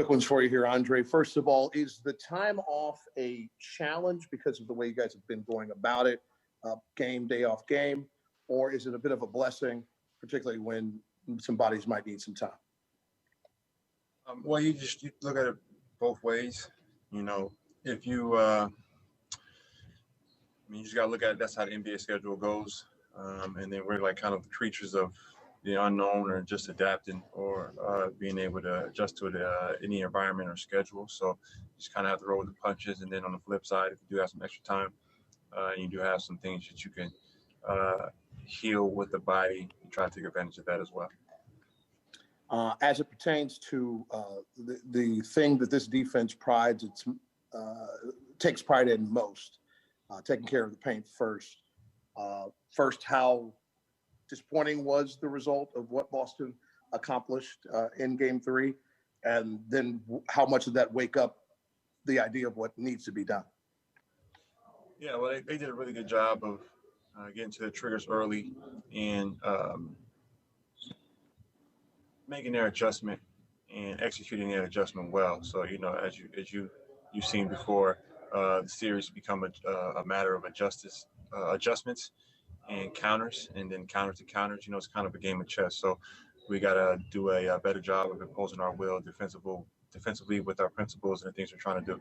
Quick ones for you here, Andre. First of all, is the time off a challenge because of the way you guys have been going about it, game, day off game, or is it a bit of a blessing, particularly when some bodies might need some time? Well, you look at it both ways. If you, you just got to look at it. That's how the NBA schedule goes. And then we're like kind of creatures of the unknown, or just adapting, or being able to adjust to any environment or schedule. So just kind of have to roll with the punches. And then on the flip side, if you do have some extra time, you do have some things that you can heal with the body, you try to take advantage of that as well. As it pertains to the thing that this defense takes pride in most, taking care of the paint first. First, how disappointing was the result of what Boston accomplished in Game 3, and then how much did that wake up the idea of what needs to be done? Yeah, well, they did a really good job of getting to the triggers early and making their adjustment and executing their adjustment well. So, as you've seen before, the series become a matter of adjustments and counters, and then counter to counters. It's kind of a game of chess. So we got to do a better job of imposing our will defensively with our principles and the things we're trying to do.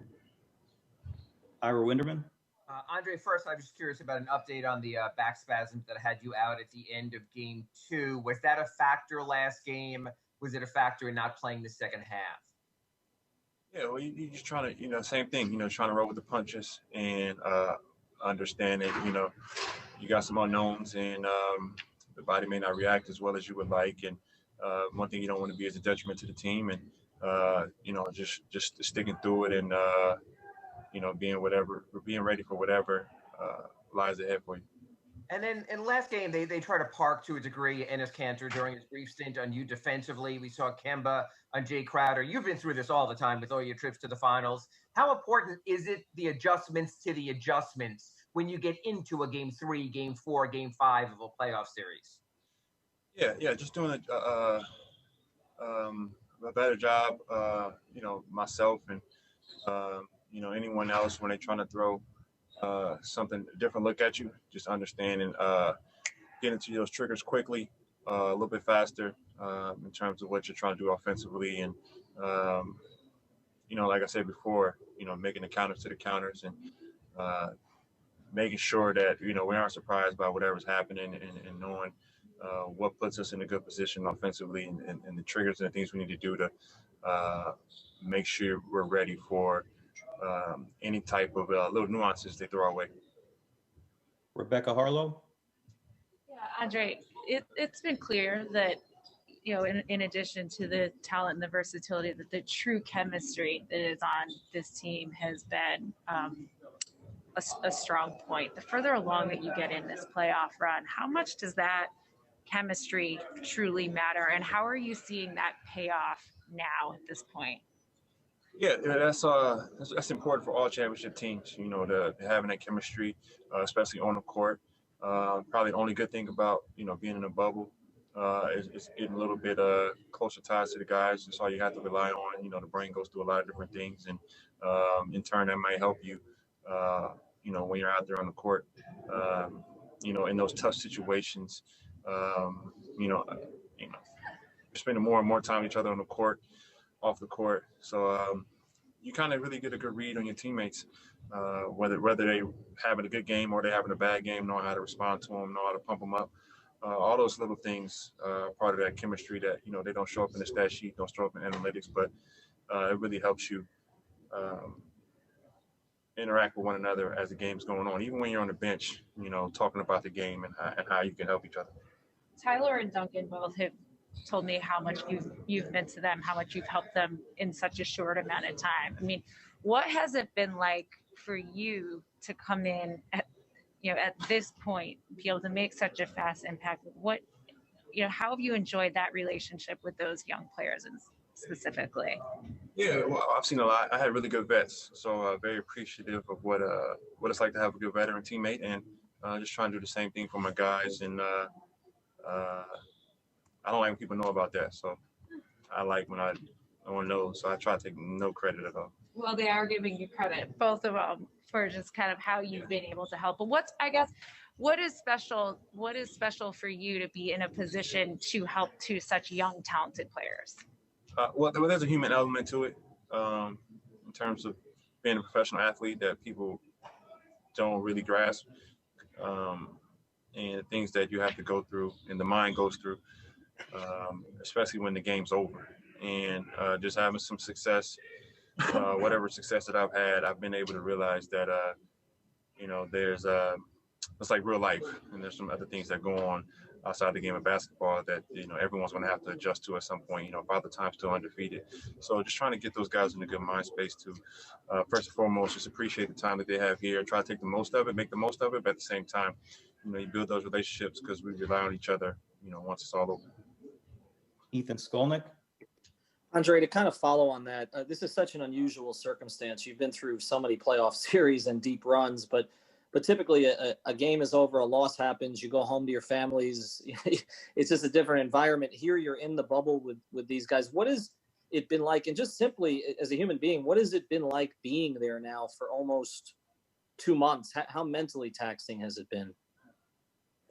Ira Winderman. Andre, first, I was just curious about an update on the back spasms that had you out at the end of Game 2. Was that a factor last game? Was it a factor in not playing the second half? Yeah, well, you're just trying to, same thing, trying to roll with the punches and understand that, you got some unknowns, and the body may not react as well as you would like. And one thing you don't want to be is a detriment to the team, and, just sticking through it and, being ready for whatever lies ahead for you. And then in last game, they tried to park to a degree Enes Kanter during his brief stint on you defensively. We saw Kemba on Jay Crowder. You've been through this all the time with all your trips to the finals. How important is it, the adjustments to the adjustments, when you get into a Game 3, Game 4, Game 5 of a playoff series? Yeah, just doing a better job, myself and, anyone else when they're trying to throw something different look at you, just understanding, getting to those triggers quickly, a little bit faster in terms of what you're trying to do offensively. And, like I said before, making the counters to the counters, and making sure that, we aren't surprised by whatever's happening, and knowing what puts us in a good position offensively, and the triggers and the things we need to do to make sure we're ready for any type of little nuances they throw our way. Rebecca Harlow. Yeah, Andre, it's been clear that, in addition to the talent and the versatility, that the true chemistry that is on this team has been a strong point. The further along that you get in this playoff run, how much does that chemistry truly matter, and how are you seeing that pay off now at this point? Yeah, that's important for all championship teams, to having that chemistry, especially on the court. Probably the only good thing about, being in a bubble is getting a little bit closer ties to the guys. That's all you have to rely on. The brain goes through a lot of different things, and in turn that might help you, when you're out there on the court, in those tough situations, you're spending more and more time with each other on the court, off the court. So you kind of really get a good read on your teammates, whether they having a good game or they having a bad game, knowing how to respond to them, know how to pump them up. All those little things are part of that chemistry that, they don't show up in the stat sheet, don't show up in analytics, but it really helps you interact with one another as the game's going on, even when you're on the bench, talking about the game and how you can help each other. Tyler and Duncan both have told me how much you've meant to them, how much you've helped them in such a short amount of time. I mean, what has it been like for you to come in at this point, be able to make such a fast impact? How have you enjoyed that relationship with those young players specifically? Yeah, well, I've seen a lot. I had really good vets, so very appreciative of what it's like to have a good veteran teammate, and just trying to do the same thing for my guys. And I don't like when people know about that, so I like when I on those. So I try to take no credit at all. Well, they are giving you credit, both of them, for just kind of how you've been able to help. But what is special? What is special for you to be in a position to help to such young, talented players? Well, there's a human element to it in terms of being a professional athlete that people don't really grasp, and things that you have to go through and the mind goes through, especially when the game's over. And just having some success, whatever success that I've had, I've been able to realize that, there's it's like real life, and there's some other things that go on outside the game of basketball that everyone's going to have to adjust to at some point. Father Time's still undefeated, so just trying to get those guys in a good mind space to first and foremost just appreciate the time that they have here, try to take the most of it, make the most of it, but at the same time, you build those relationships because we rely on each other. Once it's all over. Ethan Skolnick. Andre, to kind of follow on that, this is such an unusual circumstance. You've been through so many playoff series and deep runs, but typically a game is over, a loss happens, you go home to your families. It's just a different environment. Here you're in the bubble with these guys. What has it been like? And just simply as a human being, what has it been like being there now for almost 2 months? How mentally taxing has it been?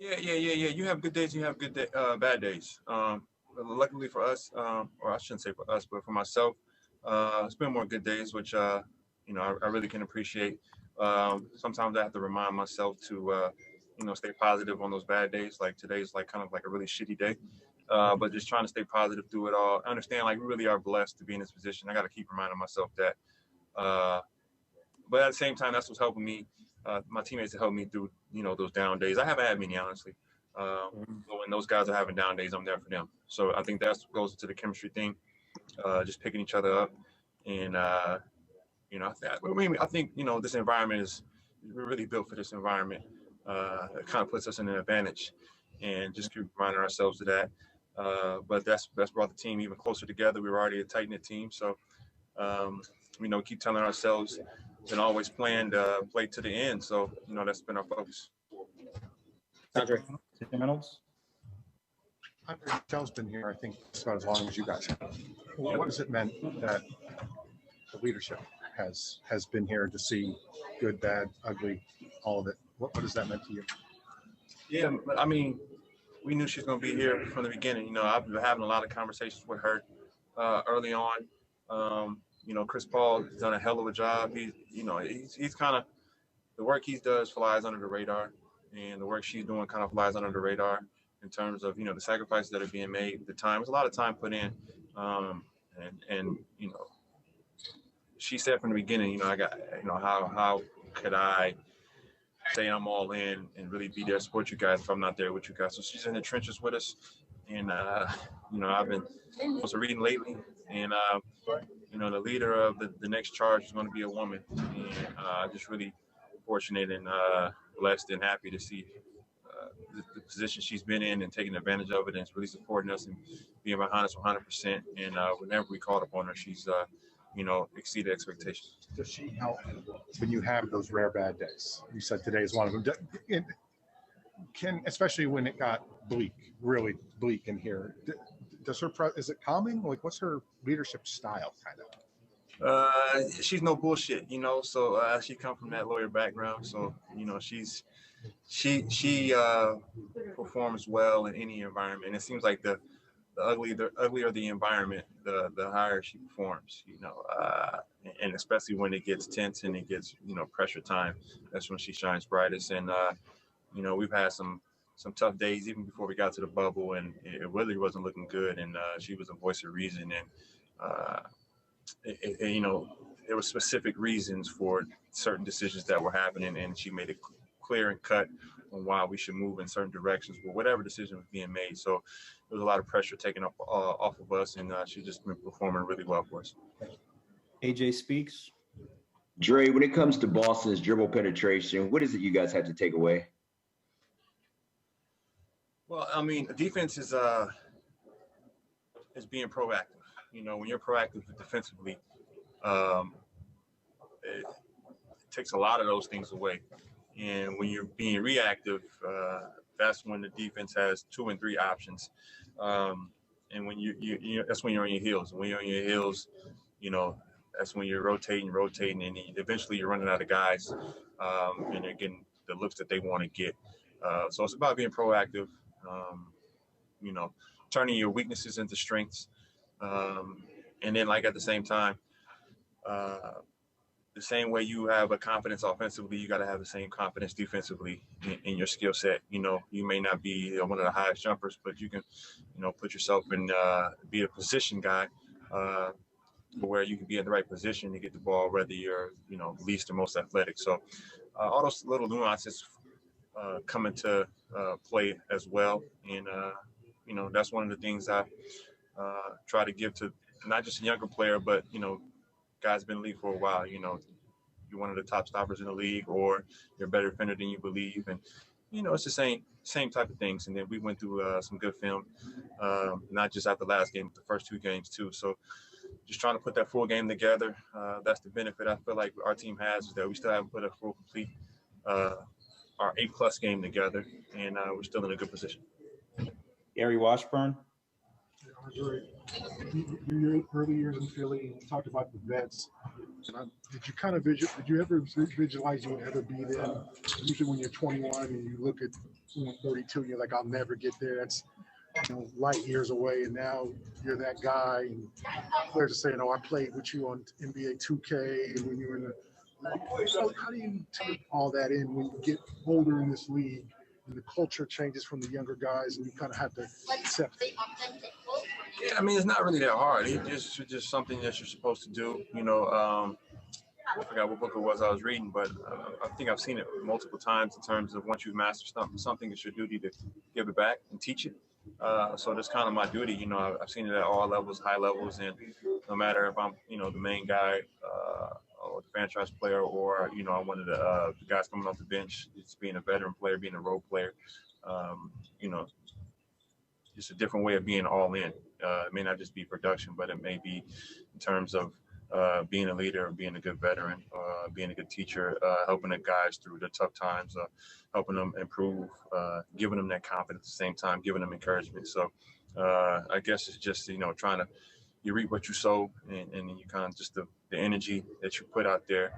Yeah. You have good days, you have bad days. Luckily for us, or I shouldn't say for us, but for myself, it's been more good days, which I really can appreciate. Sometimes I have to remind myself to stay positive on those bad days. Like today's like kind of like a really shitty day, but just trying to stay positive through it all. I understand like we really are blessed to be in this position. I got to keep reminding myself that. But at the same time, that's what's helping me. My teammates have helped me through those down days. I haven't had many, honestly. But when those guys are having down days, I'm there for them. So I think that goes into the chemistry thing, just picking each other up. And, I think, this environment we're really built for this environment. It kind of puts us in an advantage and just keep reminding ourselves of that. But that's brought the team even closer together. We were already a tight-knit team. So, keep telling ourselves and always planned play to the end. So, that's been our focus. Andre. Tim Reynolds. Joe's been here, I think, just about as long as you guys have. What has it meant that the leadership has been here to see good, bad, ugly, all of it? What has that meant to you? Yeah, I mean, we knew she was going to be here from the beginning. I've been having a lot of conversations with her early on. Chris Paul has done a hell of a job. He's kind of, the work he does flies under the radar, and the work she's doing kind of flies under the radar in terms of, the sacrifices that are being made, the time. There's a lot of time put in. She said from the beginning, I got, how could I say I'm all in and really be there to support you guys if I'm not there with you guys? So she's in the trenches with us. And, I've been also reading lately. And, the leader of the next charge is going to be a woman. And just really fortunate and blessed and happy to see the position she's been in and taking advantage of it, and it's really supporting us and being behind us 100%. And whenever we called upon her, she's, exceeded expectations. Does she help when you have those rare bad days? You said today is one of them. Especially when it got really bleak in here. Is it calming? Like, what's her leadership style, kind of? She's no bullshit, so she come from that lawyer background. So, she performs well in any environment. And it seems like the uglier the environment, the higher she performs, and especially when it gets tense and it gets, pressure time, that's when she shines brightest. And, we've had some tough days even before we got to the bubble, and it really wasn't looking good. And she was a voice of reason. And, there were specific reasons for certain decisions that were happening, and she made it clear and cut on why we should move in certain directions with whatever decision was being made. So there was a lot of pressure taken up off of us, and she's just been performing really well for us. AJ Speaks. Dre, when it comes to Boston's dribble penetration, what is it you guys have to take away? Well, I mean, defense is being proactive. When you're proactive defensively, it takes a lot of those things away. And when you're being reactive, that's when the defense has 2 and 3 options. and when you that's when you're on your heels. When you're on your heels, you know, that's when you're rotating, and eventually you're running out of guys, and they're getting the looks that they want to get. So it's about being proactive, you know, turning your weaknesses into strengths, and then like at the same time, the same way you have a confidence offensively, you got to have the same confidence defensively in your skill set. You know, you may not be one of the highest jumpers, but you can, you know, put yourself in, be a position guy, where you can be in the right position to get the ball, whether you're, you know, least or most athletic. So all those little nuances come into play as well. And, you know, that's one of the things I try to give to not just a younger player, but, you know, guys been in the league for a while. You know, you're one of the top stoppers in the league, or you're a better defender than you believe. And, you know, it's the same type of things. And then we went through some good film, not just after the last game, but the first two games too. So just trying to put that full game together. That's the benefit I feel like our team has, is that we still haven't put a full complete, our 8+ game together, and we're still in a good position. Gary Washburn. Andre, your early years in Philly, you talked about the vets. Did you kind of did you ever visualize you would ever be there? Usually when you're 21 and you look at 32, you're like, I'll never get there. That's, you know, light years away. And now you're that guy. And players are saying, oh, I played with you on NBA 2K. And when you were in the so how do you take all that in when you get older in this league and the culture changes from the younger guys and you kind of have to accept it? Yeah, I mean, it's not really that hard. It's just something that you're supposed to do. You know, I forgot what book it was I was reading, but I think I've seen it multiple times in terms of once you've mastered something, it's your duty to give it back and teach it. So that's kind of my duty. You know, I've seen it at all levels, high levels, and no matter if I'm, you know, the main guy or the franchise player, or, you know, I'm one of the guys coming off the bench, it's being a veteran player, being a role player, you know, it's a different way of being all in. It may not just be production, but it may be in terms of being a leader, being a good veteran, being a good teacher, helping the guys through the tough times, helping them improve, giving them that confidence at the same time, giving them encouragement. So I guess it's just, you know, trying to, you reap what you sow, and you kind of just the energy that you put out there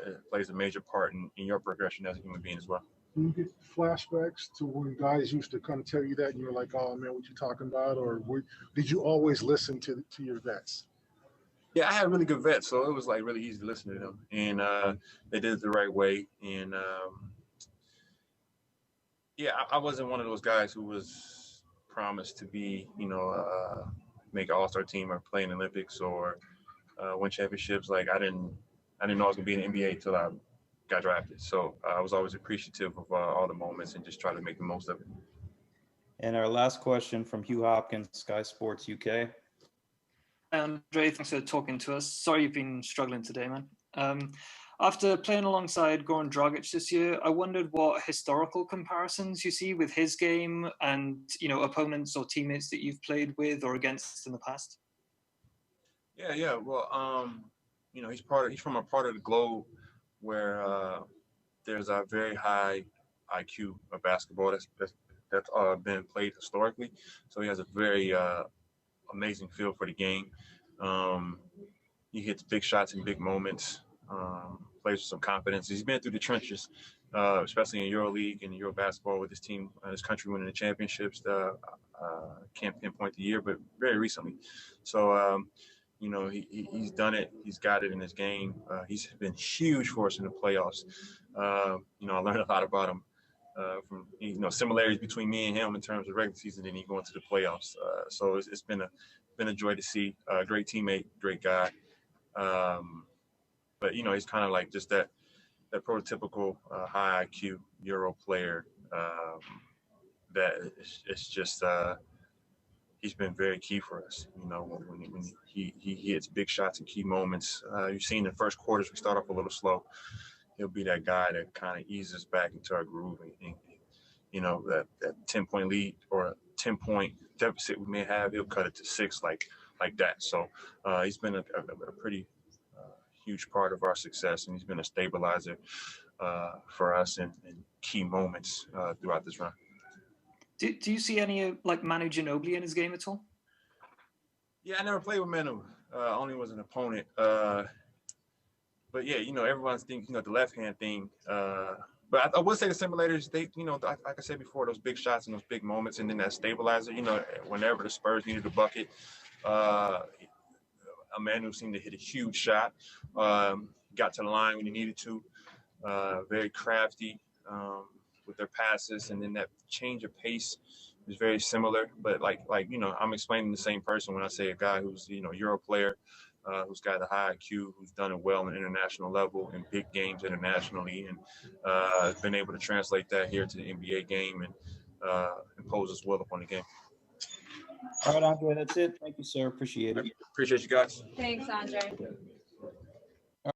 it plays a major part in your progression as a human being as well. Do you get flashbacks to when guys used to kind of tell you that and you're like, oh man, what you talking about? Or did you always listen to your vets? Yeah, I had really good vets, so it was like really easy to listen to them, and they did it the right way. And yeah, I wasn't one of those guys who was promised to be, you know, make an all-star team or play in the Olympics or win championships. Like I didn't know I was gonna be in the NBA until I got drafted. So I was always appreciative of all the moments and just try to make the most of it. And our last question from Hugh Hopkins, Sky Sports UK. Andre, thanks for talking to us. Sorry you've been struggling today, man. After playing alongside Goran Dragic this year, I wondered what historical comparisons you see with his game and, you know, opponents or teammates that you've played with or against in the past. Yeah. Well, you know, he's from a part of the globe where there's a very high IQ of basketball that's been played historically. So he has a very amazing feel for the game. He hits big shots in big moments, plays with some confidence. He's been through the trenches, especially in EuroLeague and Euro basketball with his team, his country winning the championships. Can't pinpoint the year, but very recently. So, you know, he's done it. He's got it in his game. He's been huge for us in the playoffs. You know, I learned a lot about him from, you know, similarities between me and him in terms of regular season and he going to the playoffs. So it's been a joy to see. Great teammate, great guy. But, you know, he's kind of like just that prototypical high IQ Euro player that it's just he's been very key for us. You know, when he hits big shots in key moments. You've seen the first quarters, we start off a little slow. He'll be that guy that kind of eases back into our groove. And you know, that 10-point lead or a 10-point deficit we may have, he'll cut it to 6 like that. So he's been a pretty huge part of our success, and he's been a stabilizer for us in key moments throughout this run. Do you see any like Manu Ginobili in his game at all? Yeah, I never played with Manu. Only was an opponent. But yeah, everyone's thinking, the left hand thing. But I would say the simulators, they, like I said before, those big shots and those big moments, and then that stabilizer. Whenever the Spurs needed a bucket, Manu seemed to hit a huge shot. Got to the line when he needed to. Very crafty with their passes, and then that change of pace is very similar. But like I'm explaining the same person when I say a guy who's Euro player, who's got a high IQ, who's done it well on an international level in big games internationally, and has been able to translate that here to the NBA game and impose his will upon the game. All right, Andre, that's it. Thank you, sir. Appreciate it. Appreciate you guys. Thanks, Andre.